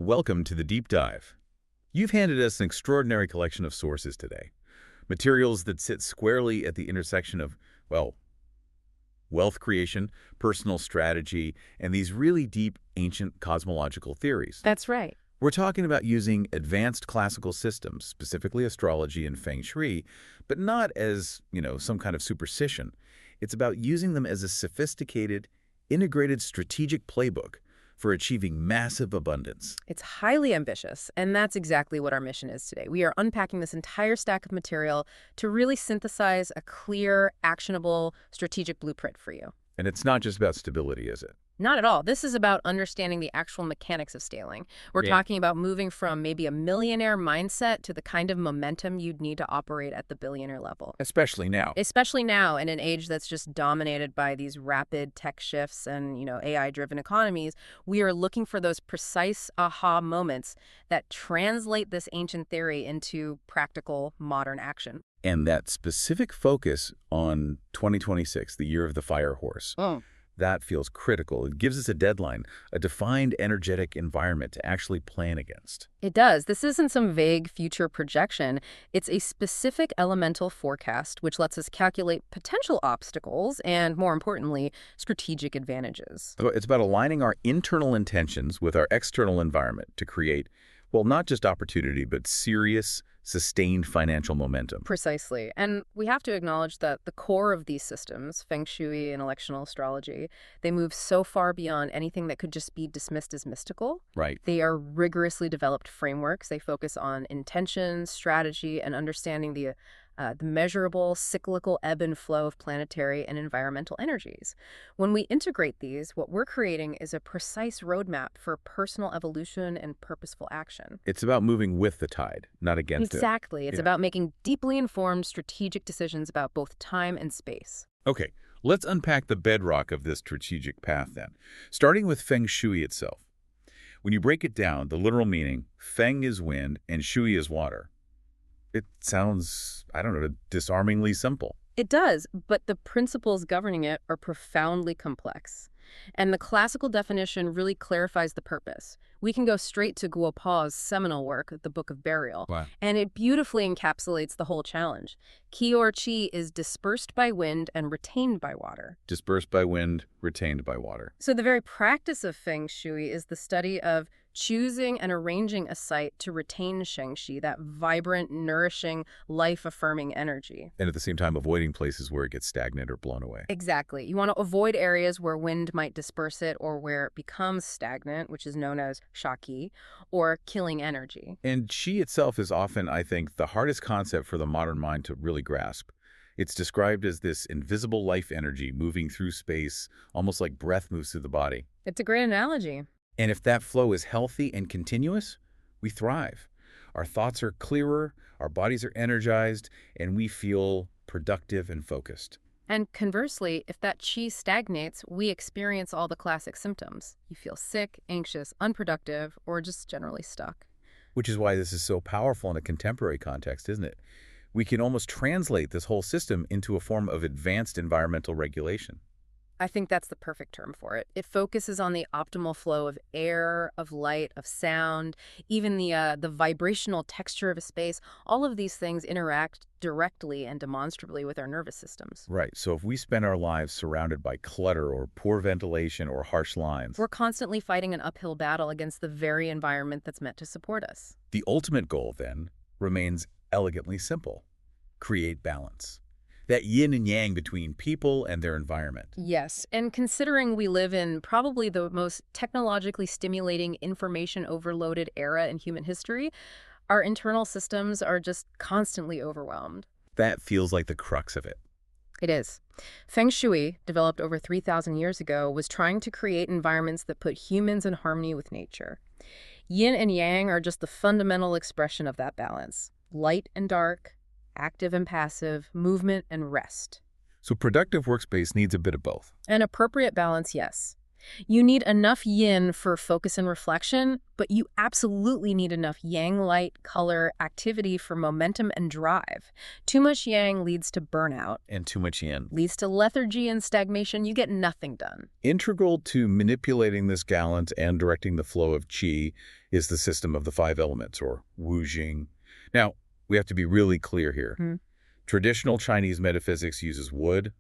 Welcome to the Deep Dive. You've handed us an extraordinary collection of sources today. Materials that sit squarely at the intersection of, well, wealth creation, personal strategy, and these really deep, ancient cosmological theories. That's right. We're talking about using advanced classical systems, specifically astrology and Feng Shui, but not as, some kind of superstition. It's about using them as a sophisticated, integrated strategic playbook for achieving massive abundance. It's highly ambitious, and that's exactly what our mission is today. We are unpacking this entire stack of material to really synthesize a clear, actionable, strategic blueprint for you. And it's not just about stability, is it? Not at all. This is about understanding the actual mechanics of scaling. We're talking about moving from maybe a millionaire mindset to the kind of momentum you'd need to operate at the billionaire level. Especially now. Especially now in an age that's just dominated by these rapid tech shifts and, AI-driven economies. We are looking for those precise aha moments that translate this ancient theory into practical modern action. And that specific focus on 2026, the year of the fire horse. That feels critical. It gives us a deadline, a defined energetic environment to actually plan against. It does. This isn't some vague future projection. It's a specific elemental forecast, which lets us calculate potential obstacles and, more importantly, strategic advantages. So it's about aligning our internal intentions with our external environment to create, well, not just opportunity, but serious, sustained financial momentum. Precisely. And we have to acknowledge that the core of these systems, Feng Shui and electional astrology, they move so far beyond anything that could just be dismissed as mystical. Right. They are rigorously developed frameworks. They focus on intention, strategy, and understanding the measurable cyclical ebb and flow of planetary and environmental energies. When we integrate these, what we're creating is a precise roadmap for personal evolution and purposeful action. It's about moving with the tide, not against it. Exactly. It's about making deeply informed strategic decisions about both time and space. Okay, let's unpack the bedrock of this strategic path then, starting with Feng Shui itself. When you break it down, the literal meaning, Feng is wind and Shui is water. It sounds, disarmingly simple. It does, but the principles governing it are profoundly complex. And the classical definition really clarifies the purpose. We can go straight to Guo Pa's seminal work, The Book of Burial, and it beautifully encapsulates the whole challenge. Qi or Qi is dispersed by wind and retained by water. Dispersed by wind, retained by water. So the very practice of Feng Shui is the study of choosing and arranging a site to retain Shengxi, that vibrant, nourishing, life-affirming energy. And at the same time, avoiding places where it gets stagnant or blown away. Exactly. You want to avoid areas where wind might disperse it or where it becomes stagnant, which is known as shaqi, or killing energy. And Qi itself is often, I think, the hardest concept for the modern mind to really grasp. It's described as this invisible life energy moving through space, almost like breath moves through the body. It's a great analogy. And if that flow is healthy and continuous, we thrive. Our thoughts are clearer, our bodies are energized, and we feel productive and focused. And conversely, if that qi stagnates, we experience all the classic symptoms. You feel sick, anxious, unproductive, or just generally stuck. Which is why this is so powerful in a contemporary context, isn't it? We can almost translate this whole system into a form of advanced environmental regulation. I think that's the perfect term for it. It focuses on the optimal flow of air, of light, of sound, even the vibrational texture of a space. All of these things interact directly and demonstrably with our nervous systems. Right. So if we spend our lives surrounded by clutter or poor ventilation or harsh lines, we're constantly fighting an uphill battle against the very environment that's meant to support us. The ultimate goal, then, remains elegantly simple. Create balance. That yin and yang between people and their environment. Yes, and considering we live in probably the most technologically stimulating, information-overloaded era in human history, our internal systems are just constantly overwhelmed. That feels like the crux of it. It is. Feng Shui, developed over 3,000 years ago, was trying to create environments that put humans in harmony with nature. Yin and yang are just the fundamental expression of that balance. Light and dark, active and passive, movement and rest. So productive workspace needs a bit of both. An appropriate balance, yes. You need enough yin for focus and reflection, but you absolutely need enough yang light, color, activity for momentum and drive. Too much yang leads to burnout, And too much yin. leads to lethargy and stagnation. You get nothing done. Integral to manipulating this balance and directing the flow of qi is the system of the 5 elements, or Wu Jing. Now, we have to be really clear here. Traditional Chinese metaphysics uses wood,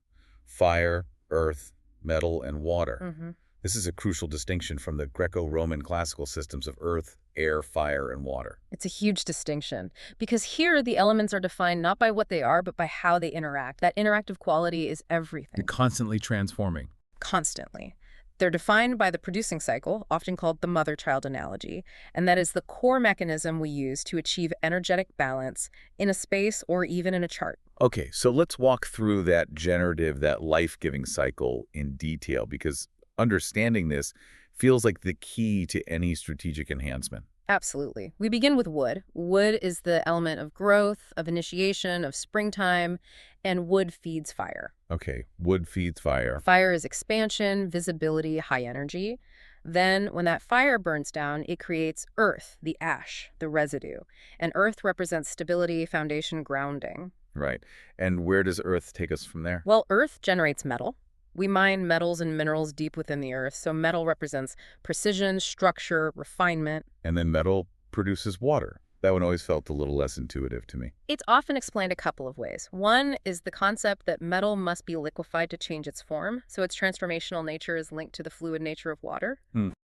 fire, earth, metal, and water. This is a crucial distinction from the Greco-Roman classical systems of earth, air, fire, and water. It's a huge distinction because here the elements are defined not by what they are, but by how they interact. That interactive quality is everything. You're constantly transforming. Constantly. They're defined by the producing cycle, often called the mother-child analogy, and that is the core mechanism we use to achieve energetic balance in a space or even in a chart. Okay, so let's walk through that generative, that life-giving cycle in detail, because understanding this feels like the key to any strategic enhancement. Absolutely. We begin with wood. Wood is the element of growth, of initiation, of springtime, and wood feeds fire. Okay, wood feeds fire. Fire is expansion, visibility, high energy. Then, when that fire burns down, it creates earth, the ash, the residue. And earth represents stability, foundation, grounding. Right. And where does earth take us from there? Well, earth generates metal. We mine metals and minerals deep within the earth, so metal represents precision, structure, refinement. And then metal produces water. That one always felt a little less intuitive to me. It's often explained a couple of ways. One is the concept that metal must be liquefied to change its form, so its transformational nature is linked to the fluid nature of water.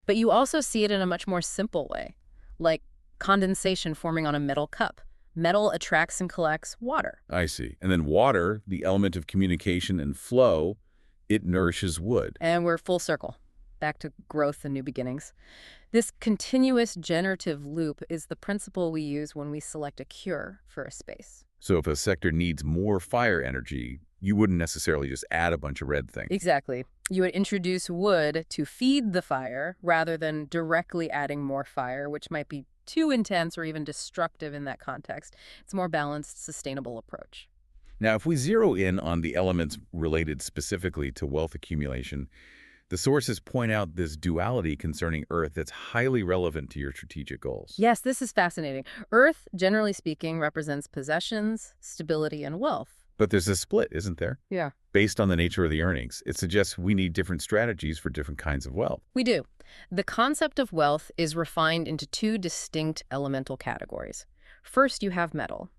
But you also see it in a much more simple way, like condensation forming on a metal cup. Metal attracts and collects water. I see. And then water, the element of communication and flow, it nourishes wood. And we're full circle, back to growth and new beginnings. This continuous generative loop is the principle we use when we select a cure for a space. So if a sector needs more fire energy, you wouldn't necessarily just add a bunch of red things. Exactly. You would introduce wood to feed the fire rather than directly adding more fire, which might be too intense or even destructive in that context. It's a more balanced, sustainable approach. Now, if we zero in on the elements related specifically to wealth accumulation, the sources point out this duality concerning Earth that's highly relevant to your strategic goals. Yes, this is fascinating. Earth, generally speaking, represents possessions, stability, and wealth. But there's a split, isn't there? Yeah. Based on the nature of the earnings, it suggests we need different strategies for different kinds of wealth. We do. The concept of wealth is refined into 2 distinct elemental categories. First, you have metal.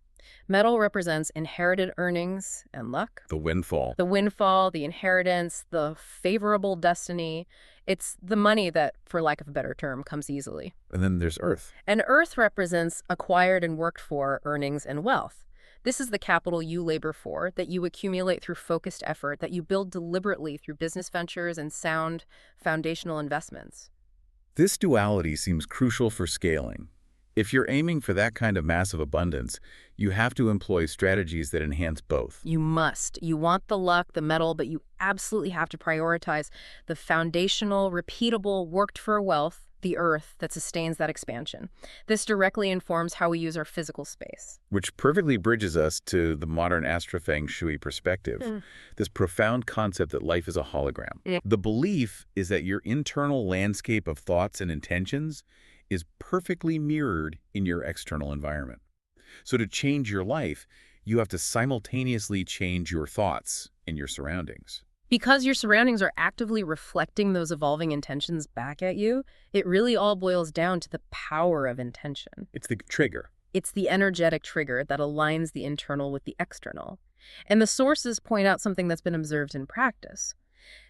Metal represents inherited earnings and luck. The windfall. The windfall, the inheritance, the favorable destiny. It's the money that, for lack of a better term, comes easily. And then there's Earth. And earth represents acquired and worked for earnings and wealth. This is the capital you labor for, that you accumulate through focused effort, that you build deliberately through business ventures and sound foundational investments. This duality seems crucial for scaling. If you're aiming for that kind of massive abundance, you have to employ strategies that enhance both. You must. You want the luck, the metal, but you absolutely have to prioritize the foundational, repeatable, worked-for wealth, the earth, that sustains that expansion. This directly informs how we use our physical space. Which perfectly bridges us to the modern Feng Shui perspective, this profound concept that life is a hologram. The belief is that your internal landscape of thoughts and intentions is perfectly mirrored in your external environment. So to change your life, you have to simultaneously change your thoughts and your surroundings. Because your surroundings are actively reflecting those evolving intentions back at you, it really all boils down to the power of intention. It's the trigger. It's the energetic trigger that aligns the internal with the external. And the sources point out something that's been observed in practice.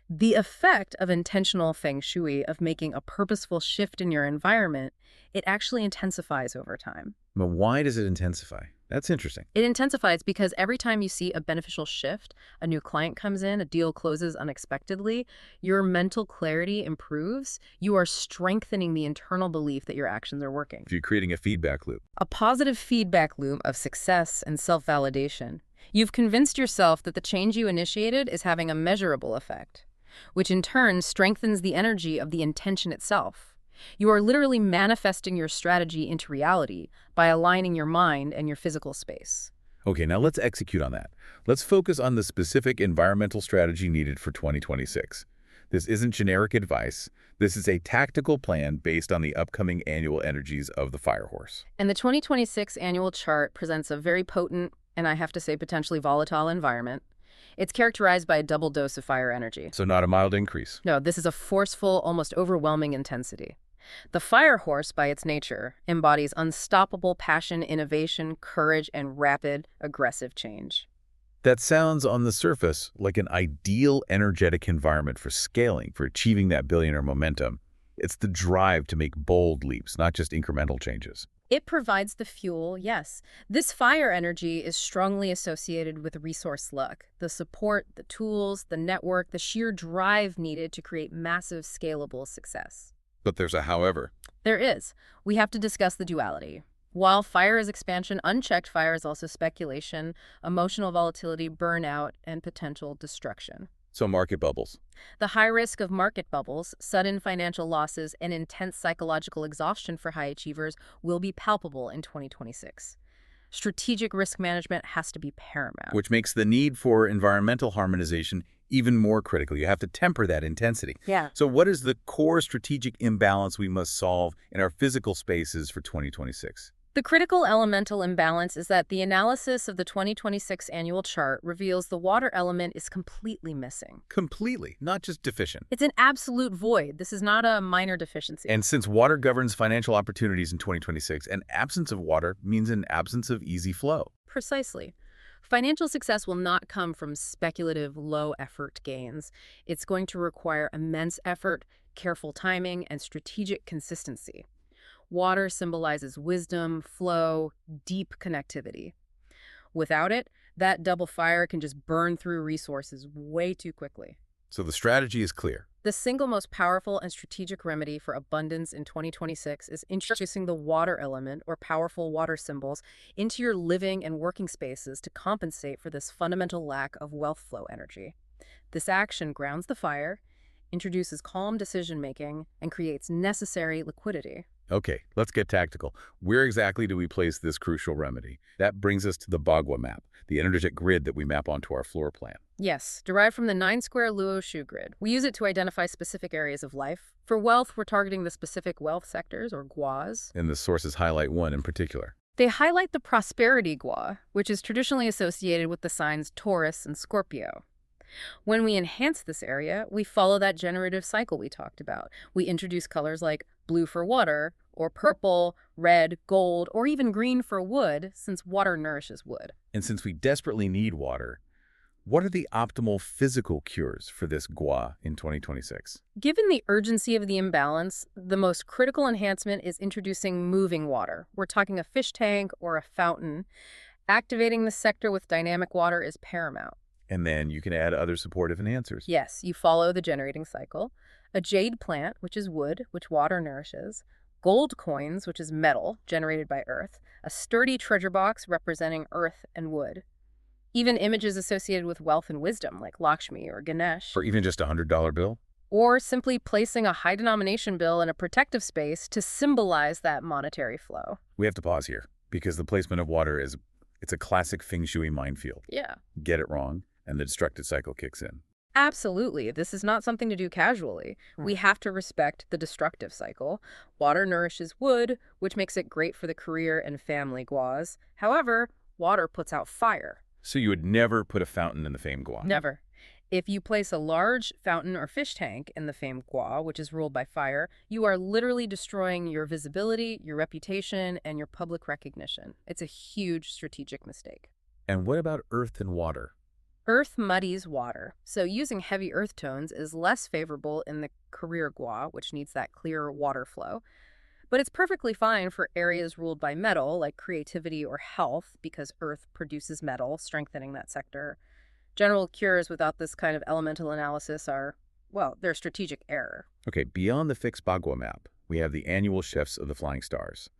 The effect of intentional feng shui, of making a purposeful shift in your environment, it actually intensifies over time. But why does it intensify? That's interesting. It intensifies because every time you see a beneficial shift, a new client comes in, a deal closes unexpectedly, your mental clarity improves. You are strengthening the internal belief that your actions are working. If you're creating a feedback loop. A positive feedback loop of success and self-validation. You've convinced yourself that the change you initiated is having a measurable effect, which in turn strengthens the energy of the intention itself. You are literally manifesting your strategy into reality by aligning your mind and your physical space. Okay, now let's execute on that. Let's focus on the specific environmental strategy needed for 2026. This isn't generic advice. This is a tactical plan based on the upcoming annual energies of the fire horse. And the 2026 annual chart presents a very potent, and I have to say potentially volatile environment. It's characterized by a double dose of fire energy. So not a mild increase. No, this is a forceful, almost overwhelming intensity. The fire horse, by its nature, embodies unstoppable passion, innovation, courage, and rapid, aggressive change. That sounds on the surface like an ideal energetic environment for scaling, for achieving that billionaire momentum. It's the drive to make bold leaps, not just incremental changes. It provides the fuel, yes. This fire energy is strongly associated with resource luck, the support, the tools, the network, the sheer drive needed to create massive, scalable success. But there's a however. There is. We have to discuss the duality. While fire is expansion, unchecked fire is also speculation, emotional volatility, burnout, and potential destruction. So market bubbles. The high risk of market bubbles, sudden financial losses, and intense psychological exhaustion for high achievers will be palpable in 2026. Strategic risk management has to be paramount. Which makes the need for environmental harmonization even more critical. You have to temper that intensity. Yeah. So what is the core strategic imbalance we must solve in our physical spaces for 2026? The critical elemental imbalance is that the analysis of the 2026 annual chart reveals the water element is completely missing. Completely, not just deficient. It's an absolute void. This is not a minor deficiency. And since water governs financial opportunities in 2026, an absence of water means an absence of easy flow. Precisely. Financial success will not come from speculative, low-effort gains. It's going to require immense effort, careful timing, and strategic consistency. Water symbolizes wisdom, flow, deep connectivity. Without it, that double fire can just burn through resources way too quickly. So the strategy is clear. The single most powerful and strategic remedy for abundance in 2026 is introducing the water element or powerful water symbols into your living and working spaces to compensate for this fundamental lack of wealth flow energy. This action grounds the fire, introduces calm decision-making, and creates necessary liquidity. Okay, let's get tactical. Where exactly do we place this crucial remedy? That brings us to the Bagua map, the energetic grid that we map onto our floor plan. Yes, derived from the 9-square Luo Shu grid. We use it to identify specific areas of life. For wealth, we're targeting the specific wealth sectors, or guas. And the sources highlight one in particular. They highlight the prosperity gua, which is traditionally associated with the signs Taurus and Scorpio. When we enhance this area, we follow that generative cycle we talked about. We introduce colors like blue for water, or purple, red, gold, or even green for wood, since water nourishes wood. And since we desperately need water, what are the optimal physical cures for this gua in 2026? Given the urgency of the imbalance, the most critical enhancement is introducing moving water. We're talking a fish tank or a fountain. Activating the sector with dynamic water is paramount. And then you can add other supportive enhancers. Yes, you follow the generating cycle. A jade plant, which is wood, which water nourishes. Gold coins, which is metal, generated by earth. A sturdy treasure box representing earth and wood. Even images associated with wealth and wisdom, like Lakshmi or Ganesh. For even just a $100 bill? Or simply placing a high-denomination bill in a protective space to symbolize that monetary flow. We have to pause here, because the placement of water it's a classic Feng Shui minefield. Yeah. Get it wrong, and the destructive cycle kicks in. Absolutely. This is not something to do casually. We have to respect the destructive cycle. Water nourishes wood, which makes it great for the career and family guas. However, water puts out fire. So you would never put a fountain in the famed gua? Never. If you place a large fountain or fish tank in the famed gua, which is ruled by fire, you are literally destroying your visibility, your reputation, and your public recognition. It's a huge strategic mistake. And what about earth and water? Earth muddies water, so using heavy earth tones is less favorable in the career gua, which needs that clear water flow. But it's perfectly fine for areas ruled by metal, like creativity or health, because earth produces metal, strengthening that sector. General cures without this kind of elemental analysis are, well, they're strategic error. Okay, beyond the fixed Bagua map, we have the annual shifts of the flying stars.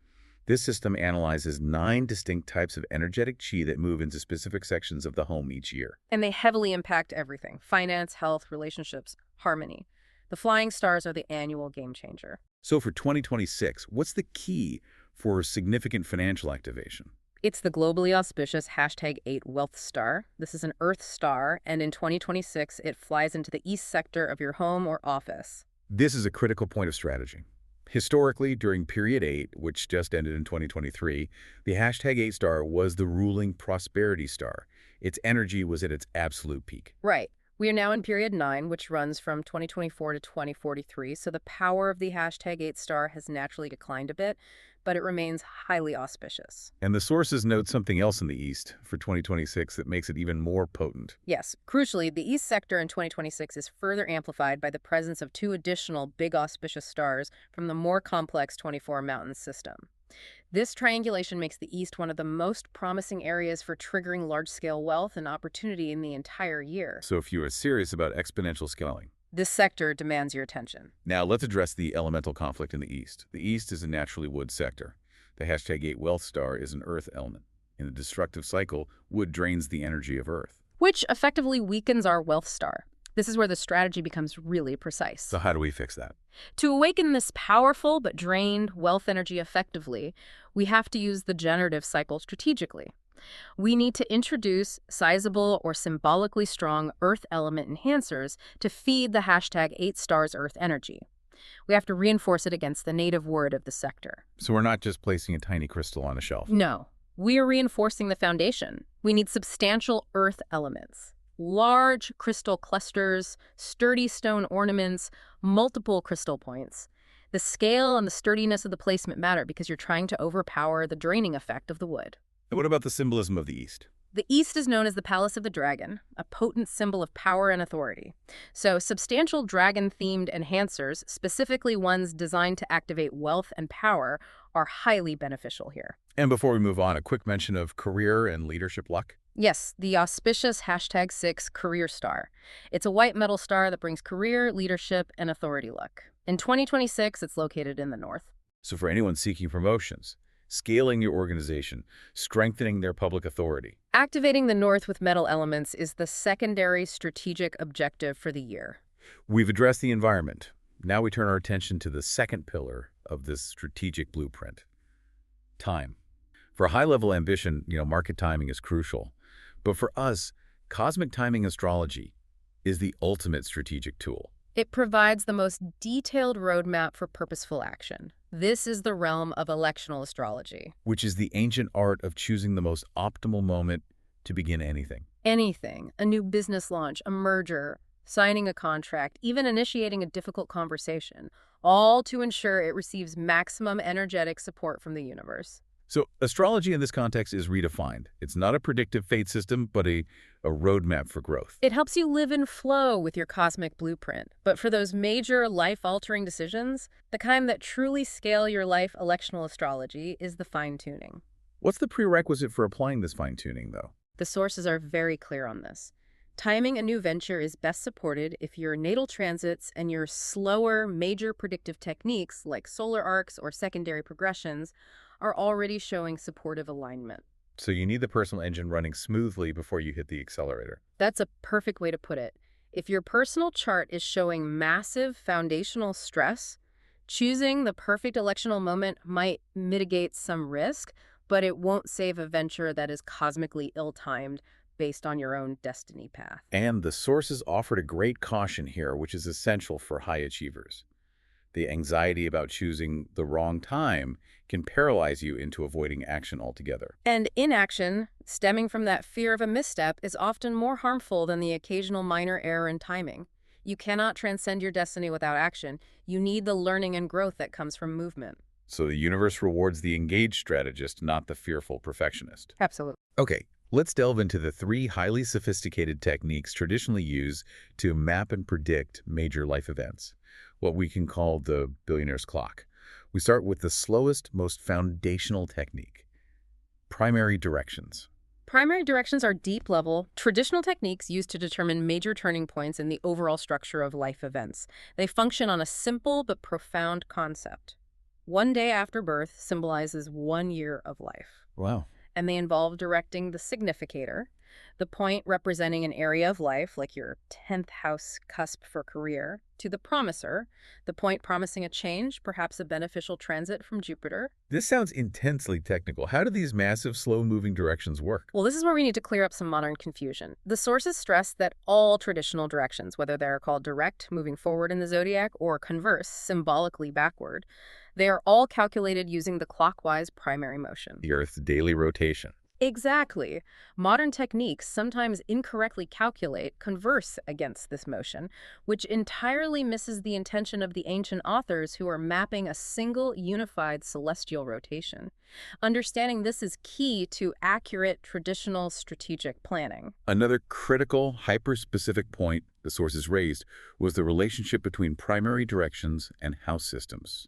This system analyzes 9 distinct types of energetic chi that move into specific sections of the home each year. And they heavily impact everything: finance, health, relationships, harmony. The flying stars are the annual game changer. So for 2026, what's the key for significant financial activation? It's the globally auspicious #8 Wealth Star. This is an Earth star, and in 2026, it flies into the east sector of your home or office. This is a critical point of strategy. Historically, during Period 8, which just ended in 2023, the #8 star was the ruling prosperity star. Its energy was at its absolute peak. Right. We are now in period 9, which runs from 2024 to 2043, so the power of the #8 star has naturally declined a bit, but it remains highly auspicious. And the sources note something else in the East for 2026 that makes it even more potent. Yes, crucially, the east sector in 2026 is further amplified by the presence of 2 additional big auspicious stars from the more complex 24 mountain system. This triangulation makes the East one of the most promising areas for triggering large-scale wealth and opportunity in the entire year. So if you are serious about exponential scaling. This sector demands your attention. Now let's address the elemental conflict in the East. The East is a naturally wood sector. The #8 wealth star is an earth element. In the destructive cycle, wood drains the energy of Earth. Which effectively weakens our wealth star. This is where the strategy becomes really precise. So how do we fix that? To awaken this powerful but drained wealth energy effectively, we have to use the generative cycle strategically. We need to introduce sizable or symbolically strong earth element enhancers to feed the #8 stars earth energy. We have to reinforce it against the native word of the sector. So we're not just placing a tiny crystal on a shelf. No, we are reinforcing the foundation. We need substantial earth elements. Large crystal clusters, sturdy stone ornaments, multiple crystal points. The scale and the sturdiness of the placement matter because you're trying to overpower the draining effect of the wood. And what about the symbolism of the East? The East is known as the Palace of the Dragon, a potent symbol of power and authority. So substantial dragon-themed enhancers, specifically ones designed to activate wealth and power, are highly beneficial here. And before we move on, a quick mention of career and leadership luck. Yes, the auspicious #6 Career Star. It's a white metal star that brings career, leadership, and authority luck. In 2026, it's located in the north. So for anyone seeking promotions, scaling your organization, strengthening their public authority. Activating the north with metal elements is the secondary strategic objective for the year. We've addressed the environment. Now we turn our attention to the second pillar of this strategic blueprint, time. For high-level ambition, market timing is crucial. But for us, cosmic timing astrology is the ultimate strategic tool. It provides the most detailed roadmap for purposeful action. This is the realm of electional astrology. Which is the ancient art of choosing the most optimal moment to begin anything. Anything, a new business launch, a merger, signing a contract, even initiating a difficult conversation, all to ensure it receives maximum energetic support from the universe. So astrology in this context is redefined. It's not a predictive fate system, but a roadmap for growth. It helps you live in flow with your cosmic blueprint. But for those major life-altering decisions, the kind that truly scale your life, electional astrology is the fine-tuning. What's the prerequisite for applying this fine-tuning, though? The sources are very clear on this. Timing a new venture is best supported if your natal transits and your slower, major predictive techniques like solar arcs or secondary progressions are already showing supportive alignment. So you need the personal engine running smoothly before you hit the accelerator. That's a perfect way to put it. If your personal chart is showing massive foundational stress, choosing the perfect electional moment might mitigate some risk, but it won't save a venture that is cosmically ill-timed based on your own destiny path. And the sources offered a great caution here, which is essential for high achievers. The anxiety about choosing the wrong time can paralyze you into avoiding action altogether. And inaction, stemming from that fear of a misstep, is often more harmful than the occasional minor error in timing. You cannot transcend your destiny without action. You need the learning and growth that comes from movement. So the universe rewards the engaged strategist, not the fearful perfectionist. Absolutely. Okay, let's delve into the 3 highly sophisticated techniques traditionally used to map and predict major life events, what we can call the billionaire's clock. We start with the slowest, most foundational technique, primary directions. Primary directions are deep-level, traditional techniques used to determine major turning points in the overall structure of life events. They function on a simple but profound concept. One day after birth symbolizes 1 year of life. Wow. And they involve directing the significator, The point representing an area of life, like your 10th house cusp for career, to the promiser, the point promising a change, perhaps a beneficial transit from Jupiter. This sounds intensely technical. How do these massive, slow-moving directions work? Well, this is where we need to clear up some modern confusion. The sources stress that all traditional directions, whether they're called direct, moving forward in the zodiac, or converse, symbolically backward, they are all calculated using the clockwise primary motion. The Earth's daily rotation. Exactly. Modern techniques sometimes incorrectly calculate converse against this motion, which entirely misses the intention of the ancient authors who are mapping a single unified celestial rotation. Understanding this is key to accurate traditional strategic planning. Another critical, hyper-specific point the sources raised was the relationship between primary directions and house systems.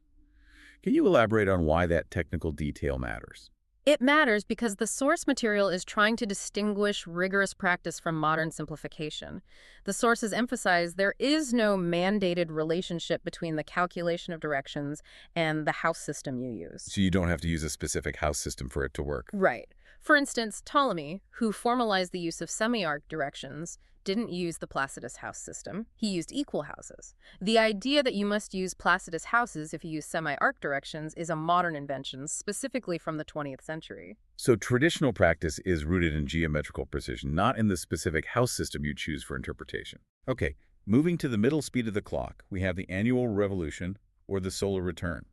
Can you elaborate on why that technical detail matters? It matters because the source material is trying to distinguish rigorous practice from modern simplification. The sources emphasize there is no mandated relationship between the calculation of directions and the house system you use. So you don't have to use a specific house system for it to work. Right. For instance, Ptolemy, who formalized the use of semi-arc directions, didn't use the Placidus house system. He used equal houses. The idea that you must use Placidus houses if you use semi-arc directions is a modern invention, specifically from the 20th century. So traditional practice is rooted in geometrical precision, not in the specific house system you choose for interpretation. Okay, moving to the middle speed of the clock, we have the annual revolution, or the solar return.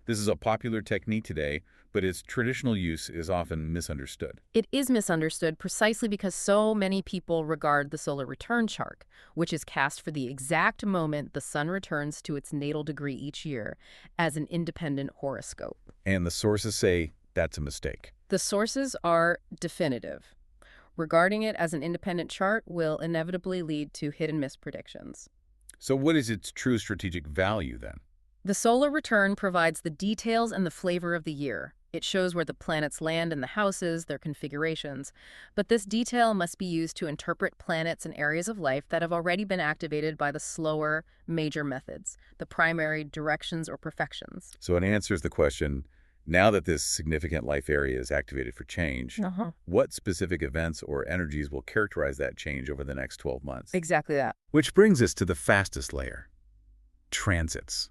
This is a popular technique today, but its traditional use is often misunderstood. It is misunderstood precisely because so many people regard the solar return chart, which is cast for the exact moment the sun returns to its natal degree each year, as an independent horoscope. And the sources say that's a mistake. The sources are definitive. Regarding it as an independent chart will inevitably lead to hit-and-miss predictions. So what is its true strategic value then? The solar return provides the details and the flavor of the year. It shows where the planets land in the houses, their configurations. But this detail must be used to interpret planets and areas of life that have already been activated by the slower, major methods, the primary directions or perfections. So it answers the question, now that this significant life area is activated for change, what specific events or energies will characterize that change over the next 12 months? Exactly that. Which brings us to the fastest layer, transits.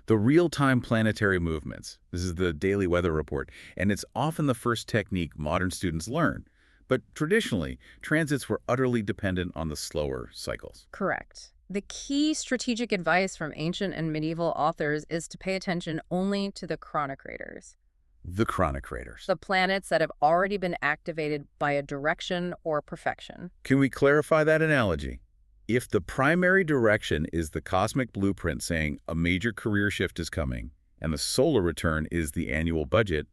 The real-time planetary movements. This is the daily weather report, and it's often the first technique modern students learn. But traditionally, transits were utterly dependent on the slower cycles. Correct. The key strategic advice from ancient and medieval authors is to pay attention only to the chronocrators. The chronocrators. The planets that have already been activated by a direction or perfection. Can we clarify that analogy? If the primary direction is the cosmic blueprint saying a major career shift is coming, and the solar return is the annual budget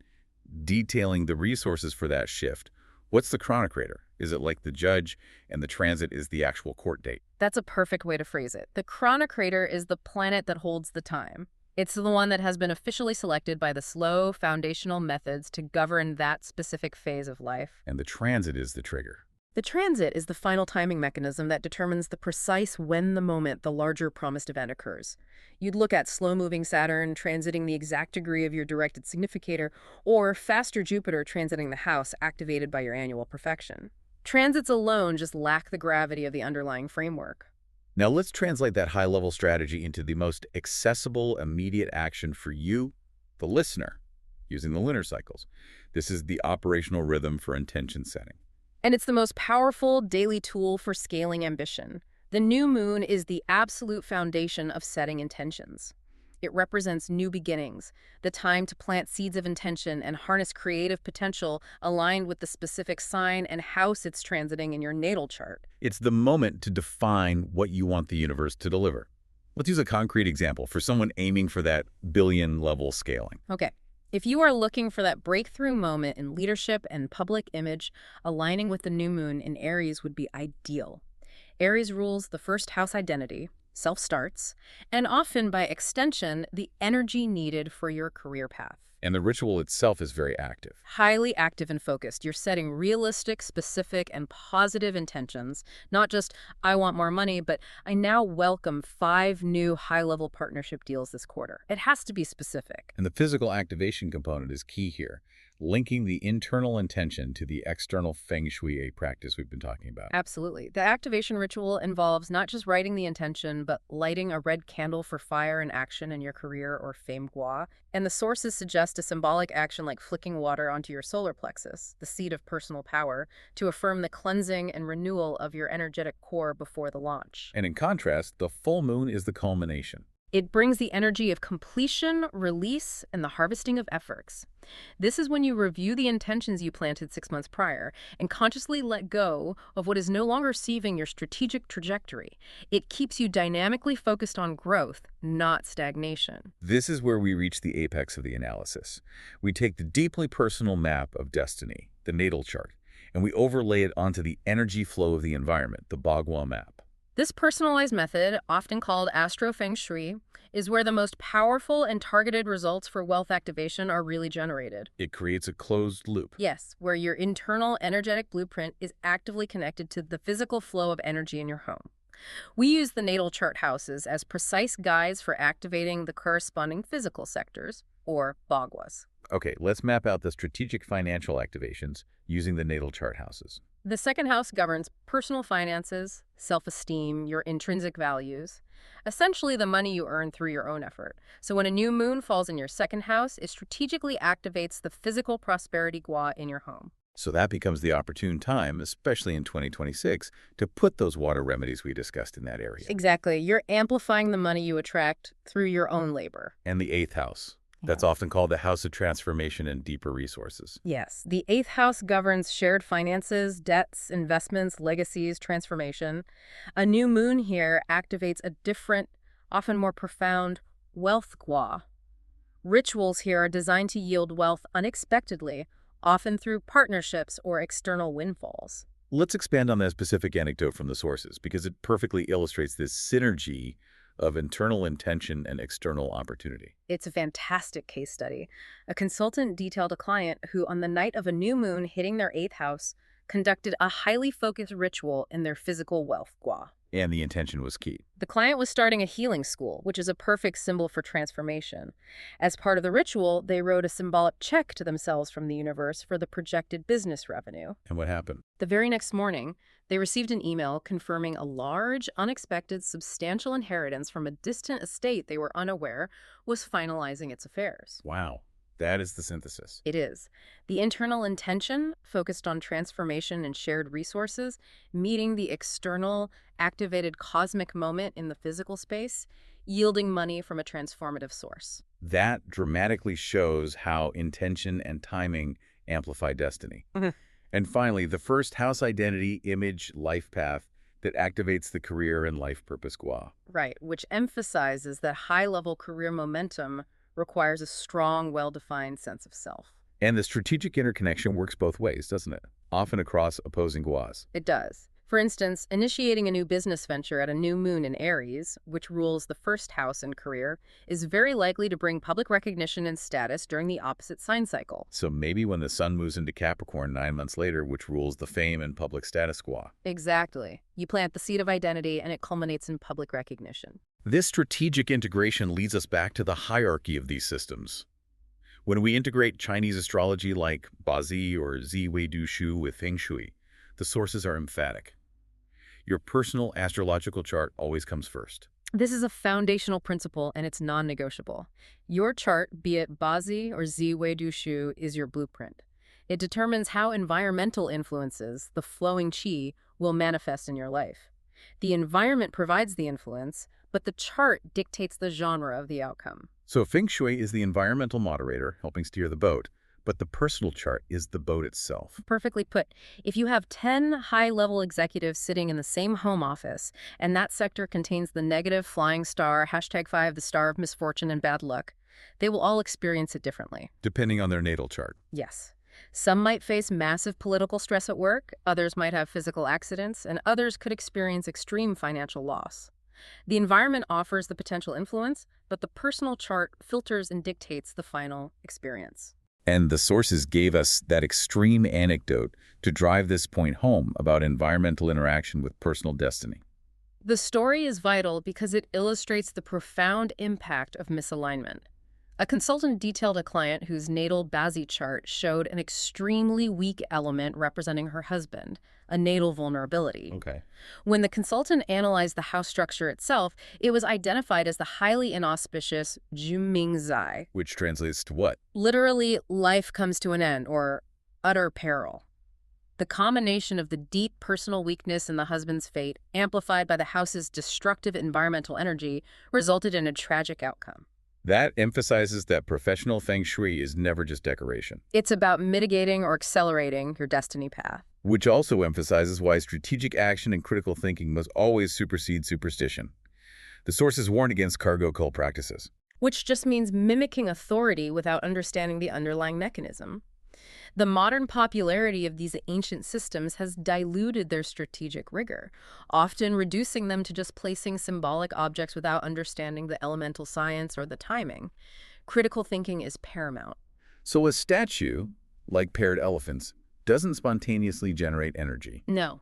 detailing the resources for that shift, what's the chronocrator? Is it like the judge and the transit is the actual court date? That's a perfect way to phrase it. The chronocrator is the planet that holds the time. It's the one that has been officially selected by the slow foundational methods to govern that specific phase of life. And the transit is the trigger. The transit is the final timing mechanism that determines the precise when the moment the larger promised event occurs. You'd look at slow-moving Saturn transiting the exact degree of your directed significator, or faster Jupiter transiting the house activated by your annual perfection. Transits alone just lack the gravity of the underlying framework. Now let's translate that high-level strategy into the most accessible, immediate action for you, the listener, using the lunar cycles. This is the operational rhythm for intention setting. And it's the most powerful daily tool for scaling ambition. The new moon is the absolute foundation of setting intentions. It represents new beginnings, the time to plant seeds of intention and harness creative potential aligned with the specific sign and house it's transiting in your natal chart. It's the moment to define what you want the universe to deliver. Let's use a concrete example for someone aiming for that billion-level scaling. Okay. If you are looking for that breakthrough moment in leadership and public image, aligning with the new moon in Aries would be ideal. Aries rules the first house identity, self-starts, and often, by extension, the energy needed for your career path. And the ritual itself is very active. Highly active and focused. You're setting realistic, specific, and positive intentions. Not just, I want more money, but I now welcome 5 new high-level partnership deals this quarter. It has to be specific. And the physical activation component is key here. linking the internal intention to the external Feng Shui practice we've been talking about. Absolutely. The activation ritual involves not just writing the intention, but lighting a red candle for fire and action in your career or fame gua. And the sources suggest a symbolic action like flicking water onto your solar plexus, the seat of personal power, to affirm the cleansing and renewal of your energetic core before the launch. And in contrast, the full moon is the culmination. It brings the energy of completion, release, and the harvesting of efforts. This is when you review the intentions you planted 6 months prior and consciously let go of what is no longer serving your strategic trajectory. It keeps you dynamically focused on growth, not stagnation. This is where we reach the apex of the analysis. We take the deeply personal map of destiny, the natal chart, and we overlay it onto the energy flow of the environment, the Bagua map. This personalized method, often called astro feng shui, is where the most powerful and targeted results for wealth activation are really generated. It creates a closed loop. Yes, where your internal energetic blueprint is actively connected to the physical flow of energy in your home. We use the natal chart houses as precise guides for activating the corresponding physical sectors, or baguas. Okay, let's map out the strategic financial activations using the natal chart houses. The second house governs personal finances, self-esteem, your intrinsic values, essentially the money you earn through your own effort. So when a new moon falls in your second house, it strategically activates the physical prosperity gua in your home. So that becomes the opportune time, especially in 2026, to put those water remedies we discussed in that area. Exactly. You're amplifying the money you attract through your own labor. And the eighth house. That's often called the house of transformation and deeper resources. Yes. The eighth house governs shared finances, debts, investments, legacies, transformation. A new moon here activates a different, often more profound, wealth gua. Rituals here are designed to yield wealth unexpectedly, often through partnerships or external windfalls. Let's expand on that specific anecdote from the sources, because it perfectly illustrates this synergy of internal intention and external opportunity. It's a fantastic case study. A consultant detailed a client who, on the night of a new moon hitting their eighth house, conducted a highly focused ritual in their physical wealth gua. And the intention was key. The client was starting a healing school, which is a perfect symbol for transformation. As part of the ritual, they wrote a symbolic check to themselves from the universe for the projected business revenue. And what happened? The very next morning, they received an email confirming a large, unexpected, substantial inheritance from a distant estate they were unaware was finalizing its affairs. Wow. That is the synthesis. It is. The internal intention, focused on transformation and shared resources, meeting the external, activated cosmic moment in the physical space, yielding money from a transformative source. That dramatically shows how intention and timing amplify destiny. And finally, the first house identity, image, life path that activates the career and life purpose gua. Right, which emphasizes that high-level career momentum requires a strong, well-defined sense of self. And the strategic interconnection works both ways, doesn't it? Often across opposing guas. It does. For instance, initiating a new business venture at a new moon in Aries, which rules the first house in career, is very likely to bring public recognition and status during the opposite sign cycle. So maybe when the sun moves into Capricorn 9 months later, which rules the fame and public status gua. Exactly. You plant the seed of identity and it culminates in public recognition. This strategic integration leads us back to the hierarchy of these systems. When we integrate Chinese astrology like Bazi or Zi Wei Du Shu with Feng Shui, the sources are emphatic. Your personal astrological chart always comes first. This is a foundational principle and it's non-negotiable. Your chart, be it Bazi or Zi Wei Du Shu, is your blueprint. It determines how environmental influences, the flowing qi, will manifest in your life. The environment provides the influence, but the chart dictates the genre of the outcome. So Feng Shui is the environmental moderator helping steer the boat, but the personal chart is the boat itself. Perfectly put. If you have 10 high-level executives sitting in the same home office, and that sector contains the negative flying star, #5, the star of misfortune and bad luck, they will all experience it differently. Depending on their natal chart. Yes. Some might face massive political stress at work, others might have physical accidents, and others could experience extreme financial loss. The environment offers the potential influence, but the personal chart filters and dictates the final experience. And the sources gave us that extreme anecdote to drive this point home about environmental interaction with personal destiny. The story is vital because it illustrates the profound impact of misalignment. A consultant detailed a client whose natal Bazzi chart showed an extremely weak element representing her husband, a natal vulnerability. Okay. When the consultant analyzed the house structure itself, it was identified as the highly inauspicious Zai, Which translates to what? literally life comes to an end or utter peril. The combination of the deep personal weakness in the husband's fate, amplified by the house's destructive environmental energy, resulted in a tragic outcome. That emphasizes that professional feng shui is never just decoration. It's about mitigating or accelerating your destiny path. Which also emphasizes why strategic action and critical thinking must always supersede superstition. The sources warn against cargo cult practices. Which just means mimicking authority without understanding the underlying mechanism. The modern popularity of these ancient systems has diluted their strategic rigor, often reducing them to just placing symbolic objects without understanding the elemental science or the timing. Critical thinking is paramount. So a statue, like paired elephants, doesn't spontaneously generate energy. No.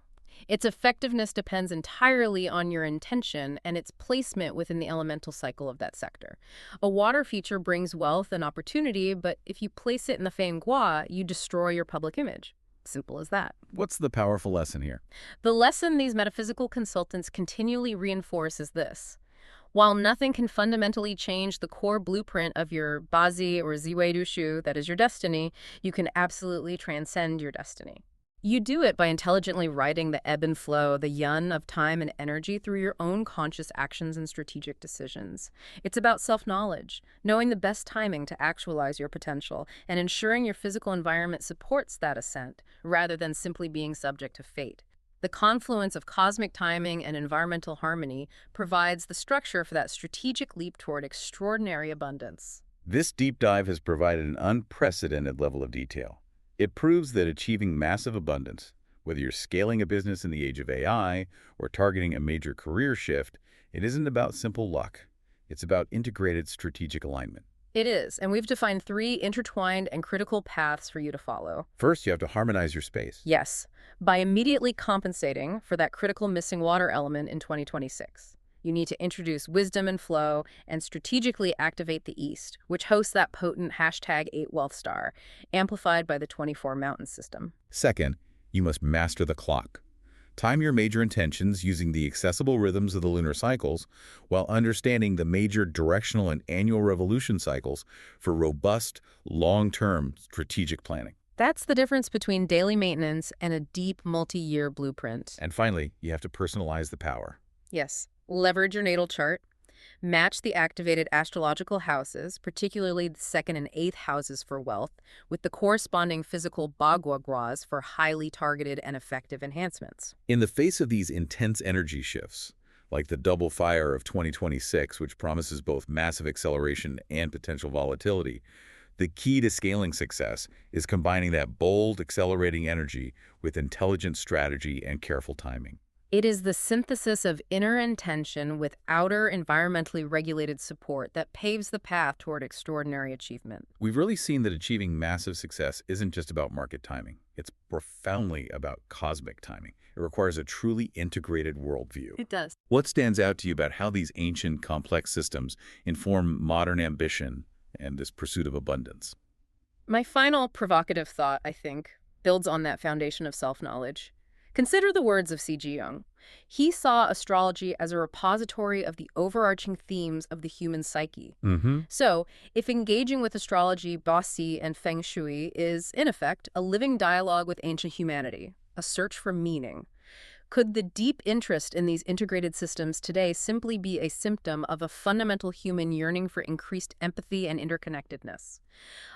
Its effectiveness depends entirely on your intention and its placement within the elemental cycle of that sector. A water feature brings wealth and opportunity, but if you place it in the Feng Gua, you destroy your public image. Simple as that. What's the powerful lesson here? The lesson these metaphysical consultants continually reinforce is this. While nothing can fundamentally change the core blueprint of your Bazi or Ziwei Dushu, that is your destiny, you can absolutely transcend your destiny. You do it by intelligently riding the ebb and flow, the yun of time and energy through your own conscious actions and strategic decisions. It's about self-knowledge, knowing the best timing to actualize your potential, and ensuring your physical environment supports that ascent, rather than simply being subject to fate. The confluence of cosmic timing and environmental harmony provides the structure for that strategic leap toward extraordinary abundance. This deep dive has provided an unprecedented level of detail. It proves that achieving massive abundance, whether you're scaling a business in the age of AI or targeting a major career shift, it isn't about simple luck. It's about integrated strategic alignment. It is, and we've defined 3 intertwined and critical paths for you to follow. First, you have to harmonize your space. Yes, by immediately compensating for that critical missing water element in 2026. You need to introduce wisdom and flow and strategically activate the East, which hosts that potent #8wealthstar, amplified by the 24 mountain system. Second, you must master the clock. Time your major intentions using the accessible rhythms of the lunar cycles while understanding the major directional and annual revolution cycles for robust, long-term strategic planning. That's the difference between daily maintenance and a deep multi-year blueprint. And finally, you have to personalize the power. Yes. Leverage your natal chart. Match the activated astrological houses, particularly the 2nd and 8th houses for wealth, with the corresponding physical bagua guas for highly targeted and effective enhancements. In the face of these intense energy shifts, like the double fire of 2026, which promises both massive acceleration and potential volatility, the key to scaling success is combining that bold, accelerating energy with intelligent strategy and careful timing. It is the synthesis of inner intention with outer environmentally regulated support that paves the path toward extraordinary achievement. We've really seen that achieving massive success isn't just about market timing. It's profoundly about cosmic timing. It requires a truly integrated worldview. It does. What stands out to you about how these ancient, complex systems inform modern ambition and this pursuit of abundance? My final provocative thought, I think, builds on that foundation of self-knowledge. Consider the words of C.G. Jung. He saw astrology as a repository of the overarching themes of the human psyche. So, if engaging with astrology, Basi, and Feng Shui is, in effect, a living dialogue with ancient humanity, a search for meaning, could the deep interest in these integrated systems today simply be a symptom of a fundamental human yearning for increased empathy and interconnectedness?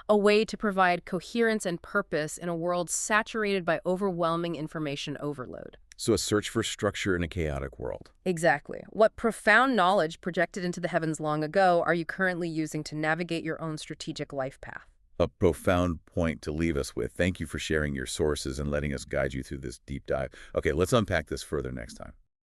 A way to provide coherence and purpose in a world saturated by overwhelming information overload. So a search for structure in a chaotic world. Exactly. What profound knowledge projected into the heavens long ago are you currently using to navigate your own strategic life path? A profound point to leave us with. Thank you for sharing your sources and letting us guide you through this deep dive. Okay, let's unpack this further next time.